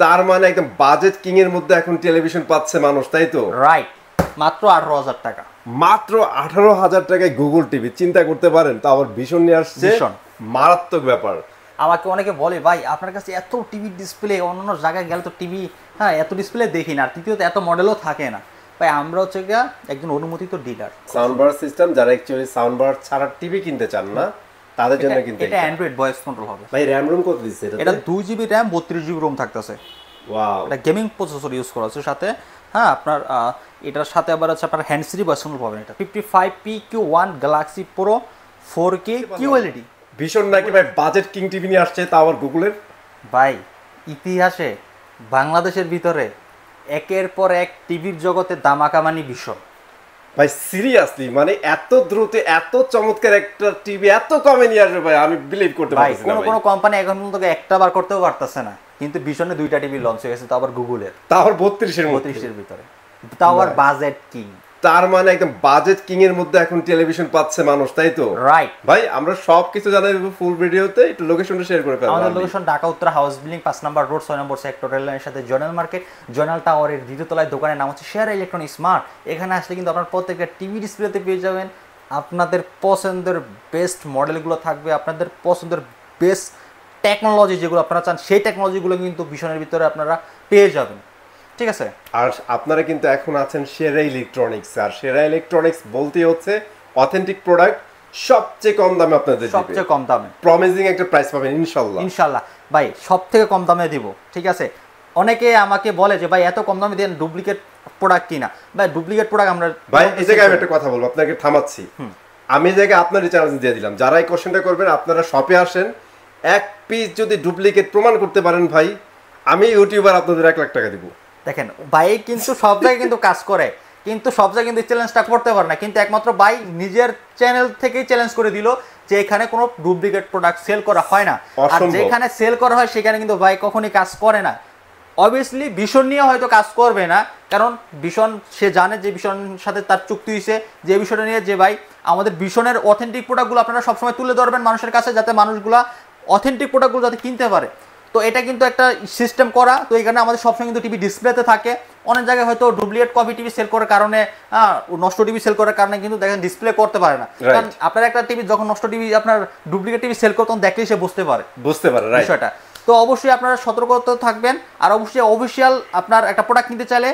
তার মানে একদম বাজেট কিং এর মধ্যে এখন টেলিভিশন পাচ্ছে মানুষ, তাই তো? রাইট, মাত্র 18,000 টাকা। মাত্র 18,000 টাকায় গুগল টিভি, চিন্তা করতে পারেন। তা আবার ভীষণ নিয়ে আসছে, মারাত্মক ব্যাপার। আমাকে অনেকে বলে ভাই আপনার কাছে এত টিভি ডিসপ্লে, অন্যান্য জায়গায় গেলে তো টিভি হ্যাঁ এত ডিসপ্লে দেখি না, আর তৃতীয়ত এত মডেলও থাকে না। ভাই আমরা হচ্ছে গিয়া একজন অনুমোদিত ডিলার। সাউন্ডবার সিস্টেম, যারা অ্যাকচুয়ালি সাউন্ডবার ছাড়া টিভি কিনতে চান না তাদের জন্য কিন্তু এটা অ্যান্ড্রয়েড ভয়েস কন্ট্রোল হবে। ভাই র্যাম রুম কত দিচ্ছে এটা 2GB র্যাম 32GB রোম থাকতেছে। ওয়াও, এটা গেমিং প্রসেসর ইউজ করা আছে সাথে। হ্যাঁ আপনার এটার সাথে আবার হচ্ছে আপনার হ্যান্ড ফ্রি ভয়েস কন্ট্রোল পাবেন। এটা 55PQ1 Galaxy pro 4K QLED। ভীষণ নাকি ভাই বাজেট কিং টিভি নিয়ে আসছে, তা আবার গুগলের। ভাই ইতিহাসে বাংলাদেশের ভিতরে একের পর এক টিভির জগতে দামাকামানি বিষয়। ভাই সিরিয়াসলি মানে এত দ্রুত এত চমৎকার একটা টিভি এত কমে নিয়ে আসবে ভাই, আমি বিলিভ করতে পারছি না। কোনো কোম্পানি এখন পর্যন্ত একটা বার করতেও পারতেছে না, কিন্তু ভীষণে 2টা টিভি লঞ্চ হয়ে গেছে, তো আবার গুগলের, তা আবার 32-এর ভিতরে, তাও আবার বাজেট কিং। তার মানে একদম বাজেট কিং এর মধ্যে এখন টেলিভিশন পাচ্ছে মানুষ, তাই তো? রাইট ভাই আমরা সবকিছু জানাই দেব ফুল ভিডিওতে, একটু লোকেশনটা শেয়ার করে ফেলবো। আমাদের লোকেশন ঢাকা উত্তর হাউস বিল্ডিং 5 নম্বর রোড 6 নম্বর সেক্টর, রেল লাইনের সাথে জয়নাল মার্কেট, জয়নাল টাওয়ারের দ্বিতীয় তলায়। দোকানের নাম হচ্ছে শেয়ার ইলেকট্রনিক স্মার্ট। এখানে আসলে কিন্তু আপনার প্রত্যেকটা টিভি ডিসপ্লেতে পেয়ে যাবেন আপনাদের পছন্দের বেস্ট মডেলগুলো থাকবে, আপনাদের পছন্দের বেস্ট টেকনোলজি যেগুলো আপনারা চান সেই টেকনোলজিগুলো কিন্তু ভীষণের ভিতরে আপনারা পেয়ে যাবেন, ঠিক আছে? আর আপনারা কিন্তু এখন আছেন সেরা ইলেকট্রনিক্স, আর সেরা ইলেকট্রনিক্স বলতে হচ্ছে অথেন্টিক প্রোডাক্ট সবচেয়ে কম দামে আপনাদের দিবে, সবচেয়ে কম দামে প্রমিজিং একটা প্রাইস পাবেন ইনশাআল্লাহ। ইনশাআল্লাহ ভাই সবথেকে কম দামে দিব, ঠিক আছে? অনেকে আমাকে বলে যে ভাই এত কম দামে দেন ডুপ্লিকেট প্রোডাক্ট কিনা। ভাই ডুপ্লিকেট প্রোডাক্ট আমরা ভাই এই জায়গায় আমি একটা কথা বলবো, আপনাকে থামাচ্ছি। আমি এই জায়গায় আপনারই চ্যালেঞ্জ দিয়ে দিলাম, যারা এই কোশ্চেনটা করবেন আপনারা শপে আসেন, এক পিস যদি ডুপ্লিকেট প্রমাণ করতে পারেন ভাই, আমি ইউটিউবার আপনাদের 1 লাখ টাকা দিব। দেখেন ভাই কিন্তু সব জায়গায় কিন্তু কাজ করে, কিন্তু সব জায়গায় কিন্তু চ্যালেঞ্জটা করতে পারে না, কিন্তু একমাত্র ভাই নিজের চ্যানেল থেকেই চ্যালেঞ্জ করে দিল যে এখানে কোনো ডুপ্লিকেট প্রোডাক্ট সেল করা হয় না। আর যেখানে সেল করা হয় সেখানে কিন্তু ভাই কখনোই কাজ করে না। অবভিয়াসলি ভীষণ নিয়ে হয়তো কাজ করবে না, কারণ ভীষণ সে জানে যে ভীষণ সাথে তার চুক্তি হয়েছে যে বিষয়টা নিয়ে, যে ভাই আমাদের ভীষণের অথেন্টিক প্রোডাক্টগুলো আপনারা সবসময় তুলে ধরবেন মানুষের কাছে, যাতে মানুষগুলা অথেন্টিক প্রোডাক্টগুলো যাতে কিনতে পারে। তো এটা কিন্তু একটা সিস্টেম করা, তো এখানে আমাদের সবসময় কিন্তু টিভি ডিসপ্লেতে থাকে। অনেক জায়গায় হয়তো ডুপ্লিকেট কপি টিভি সেল করার কারণে, নষ্ট টিভি সেল করার কারণে কিন্তু দেখেন ডিসপ্লে করতে পারে না। কারণ আপনার একটা টিভি যখন নষ্ট টিভি আপনার ডুপ্লিকেট টিভি সেল করতে দেখলেই সে বুঝতে পারে বিষয়টা। তো অবশ্যই আপনারা সতর্কতা থাকবেন, আর অবশ্যই অফিসিয়াল আপনার একটা প্রোডাক্ট কিনতে চাইলে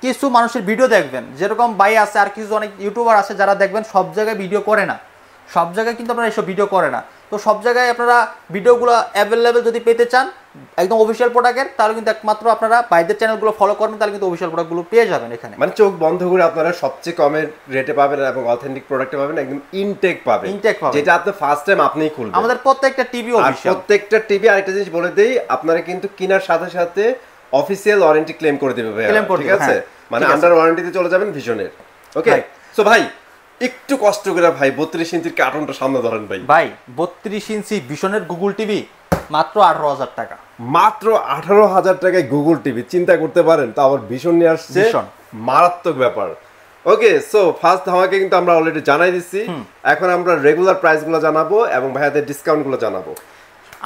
কিছু মানুষের ভিডিও দেখবেন, যেরকম ভাই আছে আর কিছু অনেক ইউটিউবার আছে যারা দেখবেন সব জায়গায় ভিডিও করে না, সব জায়গায় কিন্তু আপনারা এসব ভিডিও করে না। তো সব জায়গায় আপনারা ভিডিওগুলো অ্যাভেলেবেল যদি পেতে চান একদম অফিসিয়াল প্রোডাক্টের, তাহলে কিন্তু একমাত্র আপনারা বাইরের চ্যানেলগুলো ফলো করবেন, তাহলে কিন্তু অফিসিয়াল প্রোডাক্টগুলো পেয়ে যাবেন এখানে। মানে চোখ বন্ধ করে আপনারা সবচেয়ে কমের রেটে পাবেন এবং অথেন্টিক প্রোডাক্ট পাবেন, একদম ইনটেক পাবেন, যেটা আপনি ফার্স্ট টাইম আপনিই খুলবেন। আমাদের প্রত্যেকটা টিভি অফিসিয়াল, প্রত্যেকটা টিভি আরেকটা জিনিস বলে দেই, আপনারা কিন্তু কেনার সাথে সাথে অফিসিয়াল ওয়ারেন্টি ক্লেম করে দিবে ভাই, ঠিক আছে? মানে আন্ডার ওয়ারেন্টিতে চলে যাবেন ভিশনের। ওকে, সো ভাই একটু কষ্ট করে ভাই 32 ইঞ্চির কার্টুনটা সামনে ধরেন ভাই। ভাই 32 ইঞ্চি ভিশনের গুগল টিভি মাত্র 18,000 টাকা। মাত্র 18,000 টাকায় গুগল টিভি, চিন্তা করতে পারেন। তা আবার ভীষণ নিয়ে আসছে, মারাত্মক ব্যাপার। ওকে, সো ফার্স্ট ধামাকে কিন্তু আমরা অলরেডি জানাই দিচ্ছি, এখন আমরা রেগুলার প্রাইসগুলো জানাবো এবং ভাইয়াদের ডিসকাউন্টগুলো জানাবো।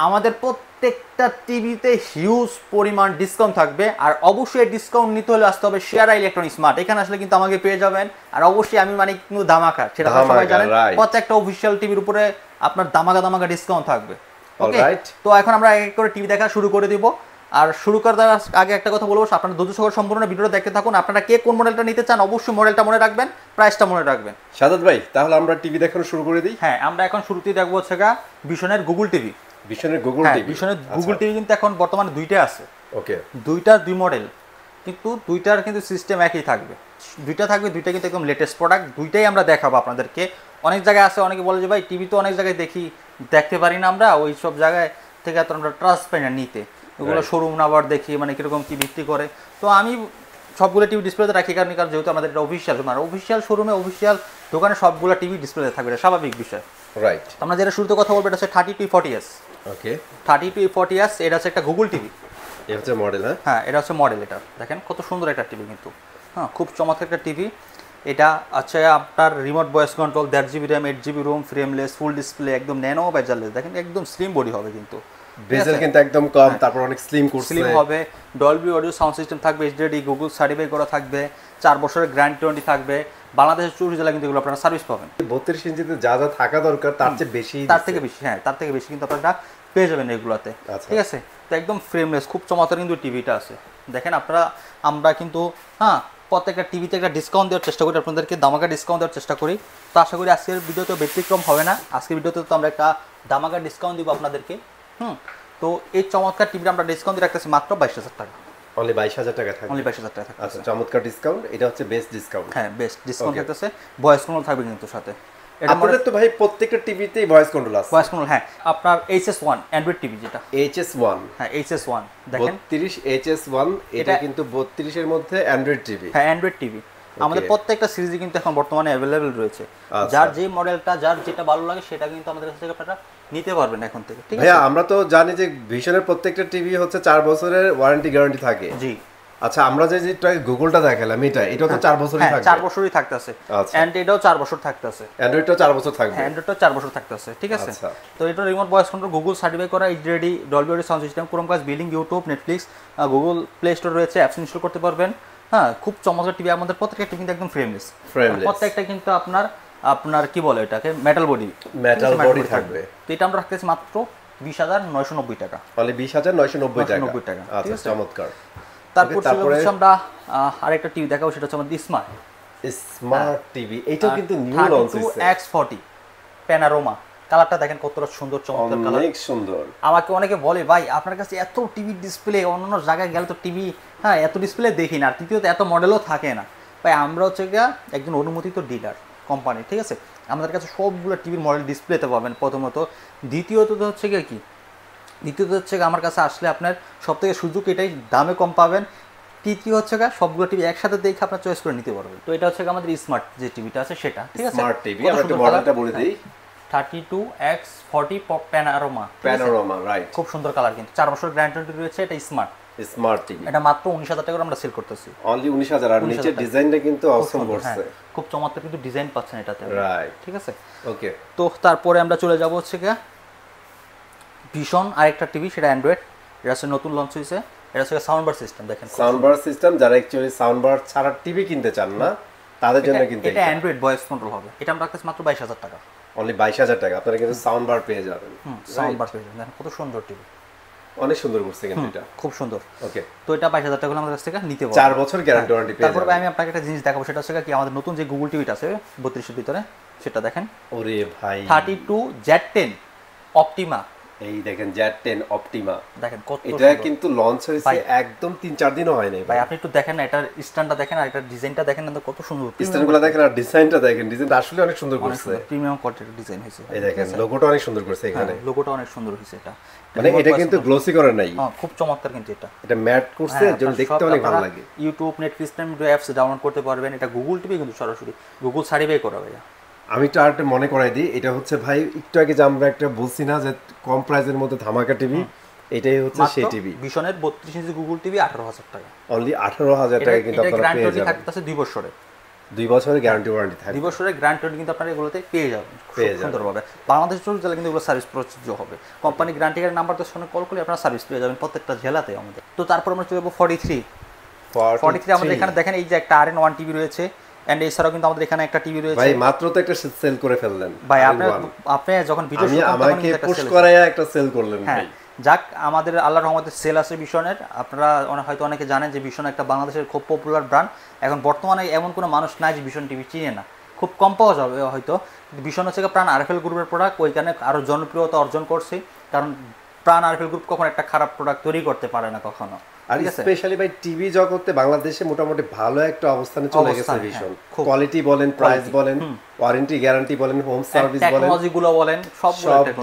আমাদের প্রত্যেকটা টিভিতে হিউজ পরিমাণ ডিসকাউন্ট থাকবে, আর অবশ্যই ডিসকাউন্ট নিতে হলে আসতে হবে শেয়ার ইলেকট্রনিক স্মার্ট। এখানে আসলে কিন্তু আমাকে পেয়ে যাবেন, আর অবশ্যই আমি মানে কিন্তু দামাকা, সেটা সবাই জানেন, প্রত্যেকটা অফিসিয়াল টিভির উপরে আপনার দামাকা ডিসকাউন্ট থাকবে। ওকে, তো এখন আমরা এক এক করে টিভি দেখা শুরু করে দিব। আর শুরু করার আগে একটা কথা বলবো, আপনারা ধৈর্য সহকারে সম্পূর্ণ ভিডিওটা দেখতে থাকুন। আপনারা কে কোন মডেলটা নিতে চান অবশ্যই মডেলটা মনে রাখবেন, প্রাইসটা মনে রাখবেন। সাদাত ভাই তাহলে আমরা টিভি দেখানো শুরু করে দিই। হ্যাঁ, আমরা এখন শুরুতেই দেখবো হচ্ছে ভিশনের গুগল টিভি। ভিশনের গুগল টিভি, ভিশনের গুগল টিভি কিন্তু এখন বর্তমানে দুইটা আছে। ওকে, দুই মডেল, কিন্তু দুইটার কিন্তু সিস্টেম একই থাকবে, দুইটা কিন্তু একদম লেটেস্ট প্রোডাক্ট। দুইটাই আমরা দেখাবো আপনাদেরকে। অনেক জায়গায় আছে, অনেকে বলে যে ভাই টিভি তো অনেক জায়গায় দেখতে পারি না আমরা, ওই সব জায়গায় থেকে এত আমরা ট্রাস্ট পাই না নিতে, ওগুলো শোরুম না আবার দেখি মানে কিরকম কি বিক্রি করে। তো আমি সবগুলো টিভি ডিসপ্লেতে রাখি, কারণ যেহেতু আমাদের এটা অফিসিয়াল শোরুমে অফিসিয়াল দোকানে সবগুলো টিভি ডিসপ্লেতে থাকবে, এটা স্বাভাবিক বিষয়। রাইট, আমরা যেটা শুরুতে কথা বলবো এটা হচ্ছে 3240S। ওকে, 3240S এটা হচ্ছে একটা গুগল টিভি। এটা হচ্ছে মডেল। হ্যাঁ, এটা হচ্ছে মডেল। এটা দেখেন কত সুন্দর একটা টিভি, কিন্তু হ্যাঁ খুব চমৎকার একটা টিভি। এটা আছে আপনার remote voice control, 1.5 GB RAM, 8 GB ROM, frameless, full display, একদম ন্যানো বেজারলেস, দেখেন একদম স্লিম বডি হবে কিন্তু। বেজেল কিন্তু একদম কম, তারপর অনেক স্লিম করছে, স্লিম হবে, ডলবি অডিও সাউন্ড সিস্টেম থাকবে, এইচডি গুগল সার্টিফাই করা থাকবে, 4 বছরের গ্যারান্টি থাকবে, বাংলাদেশের 24 জেলা কিন্তু এগুলো আপনারা সার্ভিস পাবেন। 32 ইঞ্চিতে যা যা থাকা দরকার তার চেয়ে বেশি, তার থেকে বেশি, হ্যাঁ তার থেকে বেশি কিন্তু আপনারা পেয়ে যাবেন এগুলোতে। ঠিক আছে, তো একদম ফ্রেমলেস, খুব চমৎকার কিন্তু টিভিটা আছে। দেখেন আপনারা, আমরা কিন্তু প্রত্যেকটা টিভিতে একটা ডিসকাউন্ট দেওয়ার চেষ্টা করি, আপনাদেরকে দামাকা ডিসকাউন্ট দেওয়ার চেষ্টা করি। তো আশা করি আজকের ভিডিওতে ব্যতিক্রম হবে না, আজকের ভিডিওতে তো আমরা একটা দামাকা ডিসকাউন্ট দিব আপনাদেরকে। তো এই চমৎকার টিভিটা আমরা ডিসকাউন্ট দিয়ে রাখতেছি মাত্র 22,000 টাকা। অনলি 22,000 টাকা থাকবে, অনলি 22,000 টাকা থাকবে। আচ্ছা, চমৎকার ডিসকাউন্ট, এটা হচ্ছে বেস্ট ডিসকাউন্ট। হ্যাঁ, বেস্ট ডিসকাউন্ট থাকতেছে, ভয়েস কন্ট্রোল থাকবে কিন্তু সাথে। আপনাদের তো ভাই প্রত্যেকটা টিভিতেই ভয়েস কন্ট্রোল আছে। ভয়েস কন্ট্রোল, হ্যাঁ, আপনার HS1 অ্যান্ড্রয়েড টিভি যেটা HS1, হ্যাঁ HS1 দেখেন 32 HS1, এটা কিন্তু 32 এর মধ্যে অ্যান্ড্রয়েড টিভি। হ্যাঁ, অ্যান্ড্রয়েড টিভি আমাদের প্রত্যেকটা সিরিজে কিন্তু এখন বর্তমানে অ্যাভেলেবেল রয়েছে। যার যে মডেলটা, যার যেটা ভালো লাগে সেটা কিন্তু আমাদের কাছ থেকে আপনারা নিতে পারবেন এখন থেকে। ঠিক আছে ভাইয়া, আমরা তো জানি যে ভিশনের প্রত্যেকটা টিভি হচ্ছে 4 বছরের ওয়ারেন্টি গ্যারান্টি থাকে। জি, আচ্ছা, আমরা যে গুগলটা দেখালাম, এটা তো 4 বছরই থাকবে। 4 বছরই থাকতেছে, এন্ড এটাও 4 বছর থাকতেছে, অ্যান্ড্রয়েডটাও 4 বছর থাকবে। হ্যাঁ, অ্যান্ড্রয়েডটাও 4 বছর থাকতেছে। ঠিক আছে, তো এটা remote voice control, Google certify করা, HD Dolby audio sound system, Chromecast, billing, YouTube, Netflix, Google Play Store রয়েছে, অ্যাপস ইনস্টল করতে পারবেন। হ্যাঁ, খুব চমৎকার টিভি আমাদের প্রত্যেকটা টিভি কিন্তু একদম ফ্রেমলেস, প্রত্যেকটা কিন্তু আপনার কি বলে এটাকে, মেটাল বডি থাকবে। তো এটা আমরা রাখতেছি মাত্র 20,990 টাকা, অনলি 20,990 টাকা। আচ্ছা, চমৎকার। তারপর আমরা আরেকটা টিভি দেখাবো, সেটা হচ্ছে আমাদের স্মার্ট টিভি। এটাও কিন্তু নিউ লঞ্চ হয়েছে, X40 প্যানোরামা। কালারটা দেখেন কতটা সুন্দর, চমৎকার কালার, অনেক সুন্দর। আমাকে অনেকে বলে, ভাই আপনার কাছে এত টিভি ডিসপ্লে, অন্যান্য জায়গায় গেলে তো টিভি এত ডিসপ্লে দেখি না, আর তৃতীয়ত এত মডেলও থাকে না। ভাই আমরা হচ্ছে গিয়ে একজন অনুমোদিত ডিলার কোম্পানি, ঠিক আছে, আমাদের কাছে সবগুলো টিভির মডেল ডিসপ্লেতে পাবেন প্রথমত। দ্বিতীয়ত হচ্ছে গিয়ে আমার কাছে আসলে আপনার সব থেকে সুযোগ এটাই, দামে কম পাবেন। তৃতীয় হচ্ছে সবগুলো টিভি একসাথে দেখে আপনার চয়েস করে নিতে পারবেন। তো এটা হচ্ছে আমাদের স্মার্ট যে টিভিটা আছে সেটা, ঠিক আছে, স্মার্ট টিভি। আমরা একটু মডেলটা বলে দেই, 32X40 প্যানোরামা, রাইট। খুব সুন্দর কালার, কিন্তু 4 বছর গ্যারান্টি রয়েছে। এটা স্মার্ট টিভি, এটা মাত্র 19,000 টাকা আমরা সেল করতেছি, অনলি 19,000। আর নিচের ডিজাইনটা কিন্তু অসম করছে, খুব চমৎকার কিন্তু ডিজাইন পাচ্ছেন এটাতে, রাইট। ঠিক আছে, ওকে। তো তারপরে আমরা চলে যাব হচ্ছে ভিশন আরেকটা টিভি, সেটা অ্যান্ড্রয়েড, এটা হচ্ছে নতুন লঞ্চ হয়েছে। এটা হচ্ছে সাউন্ড বার সিস্টেম, দেখেন সাউন্ড বার সিস্টেম। যারা অ্যাকচুয়ালি সাউন্ড বার ছাড়া টিভি কিনতে চান না, তাদের জন্য কিন্তু এটা অ্যান্ড্রয়েড ভয়েস কন্ট্রোল হবে। এটা আমরা রাখতেছি মাত্র 22,000 টাকা, অনলি 22,000 টাকা। আপনারা কিন্তু সাউন্ড বার পেয়ে যাবেন। সাউন্ড বার পেয়ে যাবেন, কত সুন্দর টিভি, অনেক সুন্দর করছে কিন্তু এটা, খুব সুন্দর। ওকে, তো এটা 22,000 টাকা আমাদের কাছ থেকে নিতে পারবেন, 4 বছর গ্যারান্টি ওয়ারেন্টি পেয়ে যাবেন। তারপরে আমি আপনাকে একটা জিনিস দেখাবো, সেটা হচ্ছে কি আমাদের নতুন যে গুগল টিভিটা আছে 32 এর ভিতরে, সেটা দেখেন। ওরে ভাই, 32Z10 অপটিমা, এই দেখেন Z10 অপটিমা, দেখেন কত, এটা কিন্তু লঞ্চ হয়েছে একদম 3-4 দিনও হয় নাই ভাই। আপনি একটু দেখেন না, এটার স্ট্যান্ডটা দেখেন, আর এটার ডিজাইনটা দেখেন না, কত সুন্দর স্ট্যান্ডগুলো দেখেন, আর ডিজাইনটা দেখেন, ডিজাইনটা আসলে অনেক সুন্দর করছে, প্রিমিয়াম কোয়ালিটির ডিজাইন হয়েছে। এই দেখেন লোগোটা অনেক সুন্দর করছে, এখানে লোগোটা অনেক সুন্দর হয়েছে। এটা মানে এটা কিন্তু গ্লোসি করে নাই, খুব চমৎকার কিন্তু এটা ম্যাট করছে, এর জন্য দেখতে অনেক ভালো লাগে। ইউটিউব, নেটফ্লিক্স অ্যাপস ডাউনলোড করতে পারবেন। এটা গুগল টিভি কিন্তু সরাসরি গুগল সার্টিফাই করা ভাইয়া। আমি তো আরেকটা মনে করাই দিই, এটা হচ্ছে ভাই একটু আগে যে আমরা একটা বলছি না যে কম প্রাইসের মধ্যে ধামাকা টিভি, এটাই হচ্ছে সেই টিভি। ভিশনের 32 ইঞ্চি গুগল টিভি 18,000 টাকা, অনলি 18,000 টাকা কিন্তু আপনারা পেয়ে যাবেন। থাকতেছে 2 বছরে, 2 বছরের গ্যারান্টি ওয়ারেন্টি থাকবে, 2 বছরের গ্যারান্টি কিন্তু আপনারা এগুলোতে পেয়ে যাবেন সুন্দরভাবে। বাংলাদেশ জেলা কিন্তু এগুলো সার্ভিস প্রযোজ্য হবে। কোম্পানি গ্যারান্টি কার্ডের নাম্বার তো শুনে কল করলে আপনারা সার্ভিস পেয়ে যাবেন প্রত্যেকটা জেলাতে আমাদের। তো তারপর আমরা চলে যাবো 43 আমাদের এখানে দেখেন, এই যে একটা RN1 টিভি রয়েছে, এন্ড এছাড়াও কিন্তু আমাদের এখানে একটা টিভি রয়েছে। ভাই মাত্র তো একটা সেল করে ফেললেন ভাই, আপনি যখন ভিডিও শুট করেন আমাকে পুশ করায়া একটা সেল করলেন ভাই। যাক, আমাদের আল্লাহর রহমতে সেল আছে ভিশনের। আপনারা হয়তো অনেকে জানেন যে ভিশন একটা বাংলাদেশের খুব পপুলার ব্র্যান্ড। এখন বর্তমানে এমন কোনো মানুষ নাই যে ভিশন টিভি চিনে না, খুব কম পাওয়া যাবে হয়তো। ভিশন হচ্ছে প্রাণ RFL গ্রুপের প্রোডাক্ট, ওইখানে আরও জনপ্রিয়তা অর্জন করছে, কারণ প্রাণ RFL গ্রুপ কখনো একটা খারাপ প্রোডাক্ট তৈরি করতে পারে না কখনো। আর স্পেশালি ভাই টিভি জগতে বাংলাদেশে মোটামুটি ভালো একটা অবস্থানে চলে গেছে ভিশন। কোয়ালিটি বলেন, প্রাইস বলেন, ওয়ারেন্টি গ্যারান্টি বলেন, হোম সার্ভিস বলেন, টেকনোলজিগুলো বলেন, সব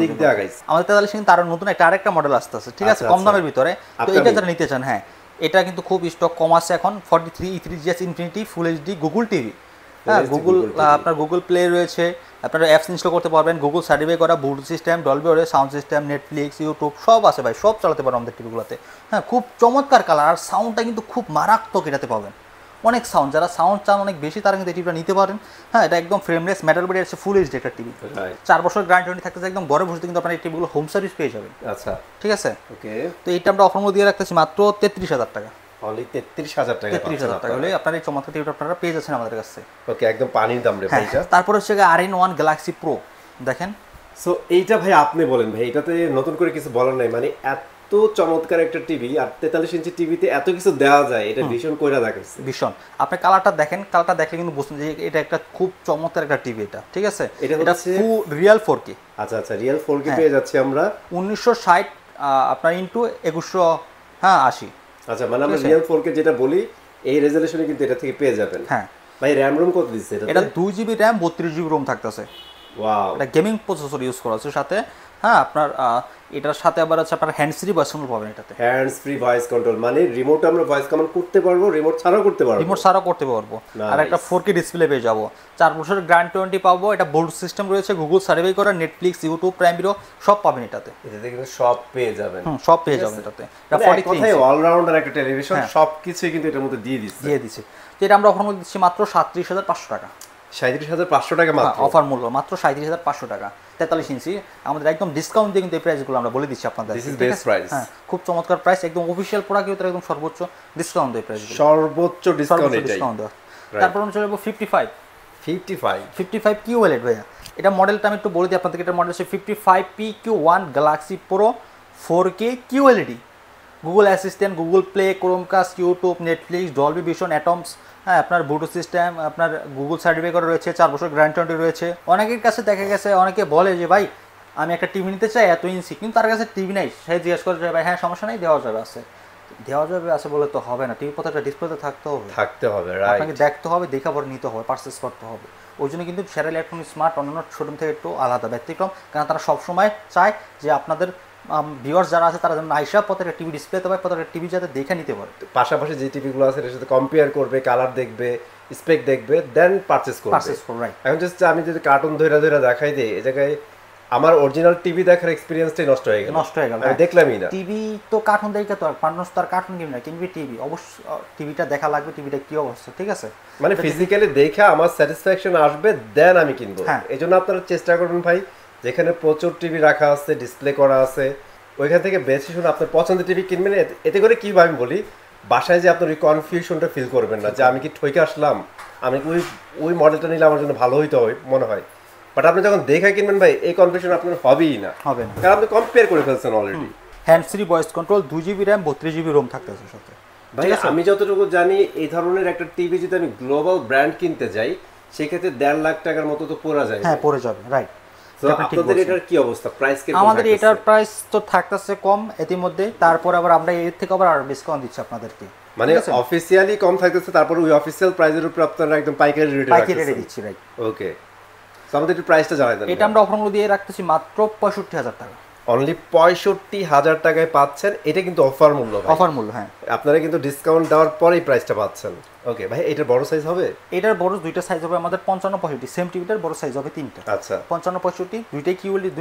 দিক দিয়ে আগাইছে। আমাদের তাহলে কিন্তু আরো নতুন আরেকটা মডেল আসতেছে, ঠিক আছে, কম দামের ভিতরে। তো এটা যারা নিতে চান, হ্যাঁ, এটা কিন্তু খুব স্টক কম আছে এখন। 43 E3GS infinity full HD Google TV, হ্যাঁ, গুগল আপনার গুগল প্লে রয়েছে, আপনারা অ্যাপস ইনস্টল করতে পারবেন, গুগল সার্টিফাই করা, Bluetooth system, Dolby audio sound system, Netflix, YouTube সব আছে ভাই, সব চালাতে পারো আমাদের টিভিগুলোতে। হ্যাঁ, খুব চমৎকার কালার, আর সাউন্ডটা কিন্তু খুব মারাত্মক এটাতে পাবেন, অনেক সাউন্ড, যারা সাউন্ড চান অনেক বেশি তারা কিন্তু এই টিভিটা নিতে পারেন। হ্যাঁ, এটা একদম ফ্রেমলেস মেটাল বডি আছে, ফুল এইচডি একটা টিভি, 4 বছর গ্যারান্টি থাকতেছে, একদম ঘরে বসে কিন্তু আপনার এই টিভিগুলো হোম সার্ভিস পেয়ে যাবেন। আচ্ছা, ঠিক আছে। ওকে, তো এইটা আমরা অফার মধ্যে দিয়ে রাখতেছি মাত্র 33,000 টাকা। অনলি 33,000 টাকা, 33,000 টাকা হলে আপনার এই চমৎকার টিভিটা আপনারা পেয়ে যাচ্ছেন আমাদের কাছে। ওকে, একদম পানির দাম রে ভাই। তারপর হচ্ছে RN1 গ্যালাক্সি প্রো দেখেন। সো এইটা ভাই আপনি বলেন ভাই, এটাতে নতুন করে কিছু বলার নাই, মানে এত চমৎকার একটা টিভি আর 43 ইঞ্চি টিভিতে এত কিছু দেওয়া যায়, এটা ভীষণ কইরা দেখাচ্ছে। ভীষণ, আপনি কালারটা দেখেন, কালারটা দেখলে কিন্তু বুঝছেন যে এটা একটা খুব চমৎকার একটা টিভি। এটা ঠিক আছে, এটা ফুল রিয়েল 4K। আচ্ছা আচ্ছা, রিয়েল 4K পেয়ে যাচ্ছি আমরা 1960 আপনার ইনটু 2180। আচ্ছা, মানে আমরা রিয়েল 4K যেটা বলি এই রেজোলিউশনে কিন্তু এটা থেকে পেয়ে যাবেন। হ্যাঁ ভাই, র্যাম রোম কত দিচ্ছে এটা? এটা 2GB র্যাম 32GB রোম থাকতেছে। ওয়াও, এটা গেমিং প্রসেসর ইউজ করা আছে সাথে। হ্যাঁ, আপনার এটার সাথে আবার আছে আপনার হ্যান্ডস ফ্রি ভয়েস কন্ট্রোল পাবেন এটাতে। হ্যান্ডস ফ্রি ভয়েস কন্ট্রোল মানে রিমোট আমরা ভয়েস কমান্ড করতে পারবো, রিমোট ছাড়াও করতে পারবো। রিমোট ছাড়াও করতে পারবো। আর একটা 4K ডিসপ্লে পেয়ে যাবো, 4 বছরের গ্যারান্টি পাবো। এটা বোল্ড সিস্টেম রয়েছে, গুগল সার্ভে করা, নেটফ্লিক্স, ইউটিউব, প্রাইম ভিডিও সব পাবেন এটাতে। এটাতে কিন্তু সব পেয়ে যাবেন। সব পেয়ে যাবেন এটাতে। এটা 43 ইঞ্চি অলরাউন্ডার একটা টেলিভিশন, সবকিছুই কিন্তু এটার মধ্যে দিয়ে দিচ্ছে। তো এটা আমরা অফার মধ্যে দিচ্ছি মাত্র 37,500 টাকা। 37,500 টাকা মাত্র অফার মূল্য, মাত্র 37,500 টাকা। 43 ইঞ্চি আমাদের একদম ডিসকাউন্ট দিয়ে কিন্তু এই প্রাইসগুলো আমরা বলে দিচ্ছি আপনাদের। This is best price. হ্যাঁ, খুব চমৎকার প্রাইস, একদম অফিশিয়াল প্রোডাক্ট ভিতরে একদম সর্বোচ্চ ডিসকাউন্ট দেয় প্রাইস, সর্বোচ্চ ডিসকাউন্ট এটাই। তারপর আমরা চলে যাবো 55 QLED ভাইয়া। এটা মডেলটা আমি একটু বলে দিই আপনাদেরকে। এটা মডেল হচ্ছে 55PQ1 Galaxy pro 4K QLED। Google assistant, Google play, Chromecast, YouTube, Netflix, Dolby vision, atoms, হ্যাঁ আপনার ব্লুটুথ সিস্টেম, আপনার গুগল সার্টিফাই করা রয়েছে, 4 বছর গ্যারান্টি রয়েছে। অনেকের কাছে দেখা গেছে অনেকে বলে যে ভাই আমি একটা টিভি নিতে চাই এত ইঞ্চি, কিন্তু তার কাছে টিভি নেই। সে জিজ্ঞেস করে যে ভাই হ্যাঁ সমস্যা নেই, দেওয়া যাবে আছে বলে তো হবে না। টিভি প্রত্যেকটা ডিসপ্লেতে থাকতে হবে, আপনাকে দেখতে হবে, দেখা পরে নিতে হবে, পারচেস করতে হবে। ওই জন্য কিন্তু সেরা ইলেকট্রনিক স্মার্ট অন্যান্য শোরুম থেকে একটু আলাদা ব্যতিক্রম, কারণ তারা সবসময় চায় যে আপনাদের ভিউয়ার্স যারা আছে তারা যেন আইসা প্রত্যেকটা টিভি ডিসপ্লেতে পায়, প্রত্যেকটা টিভি যাতে দেখে নিতে পারে। পাশাপাশি যে টিভিগুলো আছে এর সাথে কম্পেয়ার করবে, কালার দেখবে, স্পেক দেখবে, দেন পারচেজ করবে। এখন জাস্ট আমি যদি কার্টুন ধরে দেখাই দিই, এই জায়গায় আমার অরিজিনাল টিভি দেখার এক্সপেরিয়েন্সটাই নষ্ট হয়ে গেল। আমি দেখলামই না। টিভি তো কার্টুন দেখে তো মানুষ তো আর কার্টুন কিনবে না, কিনবে টিভি। অবশ্য টিভিটা দেখা লাগবে, টিভিটা কি অবস্থা, ঠিক আছে, মানে ফিজিক্যালি দেখে আমার স্যাটিসফ্যাকশন আসবে, দেন আমি কিনবো। এজন্য আপনারা চেষ্টা করুন ভাই, যেখানে প্রচুর টিভি রাখা আছে, ডিসপ্লে করা আছে, ওইখান থেকে বেশি শুনে আপনার পছন্দের টিভি কিনবেন। এতে করে কি আমি বলি, বাসায় যে আপনার ওই কনফিউশনটা ফিল করবেন না যে আমি কি ঠকে আসলাম, আমি ওই মডেলটা নিলে আমার জন্য ভালো হইতে হয় মনে হয়। বাট আপনি যখন দেখে কিনবেন ভাই, এই কনফিউশন আপনার হবেই না, কারণ আপনি কম্পেয়ার করে ফেলছেন already. Hand free voice control, 2GB RAM 32GB ROM থাকতেছে সাথে। ভাই আমি যতটুকু জানি এই ধরনের একটা টিভি যদি আমি গ্লোবাল ব্র্যান্ড কিনতে যাই, সেক্ষেত্রে 1.5 লাখ টাকার মতো তো পড়া যায়। হ্যাঁ, পড়ে যাবে, রাইট। আপনাদের এটার কি অবস্থা, প্রাইস কি? আমাদের এটার প্রাইস তো থাকতেছে কম ইতিমধ্যে, তারপর আবার আমরা এর থেকে আবার ডিসকাউন্ট দিচ্ছি আপনাদেরকে। মানে অফিশিয়ালি কম থাকতেছে, তারপর ওই অফিশিয়াল প্রাইসের উপর আপনারা একদম পাইকারি রেটে দিচ্ছি, রাইট। ওকে, সো আমাদের একটু প্রাইসটা জানাই দেন। এটা আমরা অফার মূল্য দিয়ে রাখতেছি মাত্র 65,000 টাকা। অনলি 65,000 টাকায় পাচ্ছেন। এটা কিন্তু অফার মূল্য, হ্যাঁ। আপনারা কিন্তু ডিসকাউন্ট দেওয়ার পরেই প্রাইসটা পাচ্ছেন। ওকে ভাই, এটার বড় সাইজ হবে? এটার বড় দুইটা সাইজ হবে আমাদের, 55-65। সেম টিভিটার বড় সাইজ হবে 3টা। আচ্ছা, 55-65 দুইটাই QLED,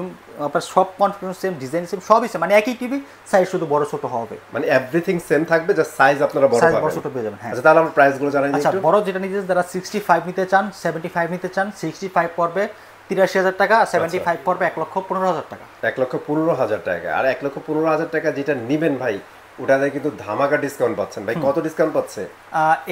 আপনার সব কনফিগারেশন সেম, ডিজাইন সেম, সবই সেম, মানে একই টিভি, সাইজ শুধু বড় ছোট হবে, মানে এভরিথিং সেম থাকবে, জাস্ট সাইজ আপনারা বড় ছোট পেয়ে যাবেন। হ্যাঁ, আচ্ছা তাহলে আমরা প্রাইসগুলো জানাই দিই। আচ্ছা, বড় যেটা নিতে যারা 65 নিতে চান, 75 নিতে চান, 65 পড়বে 83,000 টাকা, 75 পড়বে 1,15,000 টাকা। 1,15,000 টাকা। আর 1,15,000 টাকা যেটা নিবেন ভাই, ওটাতে কিন্তু ধামাকা ডিসকাউন্ট পাচ্ছেন। ভাই কত ডিসকাউন্ট পাচ্ছে?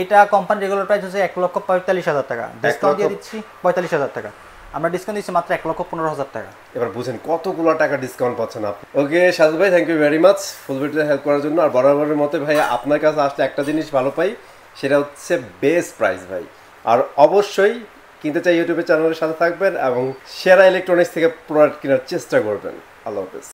এটা কোম্পানি রেগুলার প্রাইস হচ্ছে 1,45,000 টাকা, ডিসকাউন্ট দিয়ে দিচ্ছি 45,000 টাকা। আমরা ডিসকাউন্ট দিচ্ছি মাত্র 1,15,000 টাকা। এবার বুঝেন কতগুলো টাকা ডিসকাউন্ট পাচ্ছেন আপনি। ওকে সাজু ভাই, থ্যাংক ইউ ভেরি মাচ ফুল ভিডিওতে হেল্প করার জন্য। আর বরাবরের মতো ভাই আপনার কাছে আসলে একটা জিনিস ভালো পাই, সেটা হচ্ছে বেস্ট প্রাইস ভাই। আর অবশ্যই কিনতে চাই ইউটিউবের চ্যানেলের সাথে থাকবেন এবং সেরা ইলেকট্রনিক্স থেকে প্রোডাক্ট কেনার চেষ্টা করবেন। আল্লাহ হাফেজ।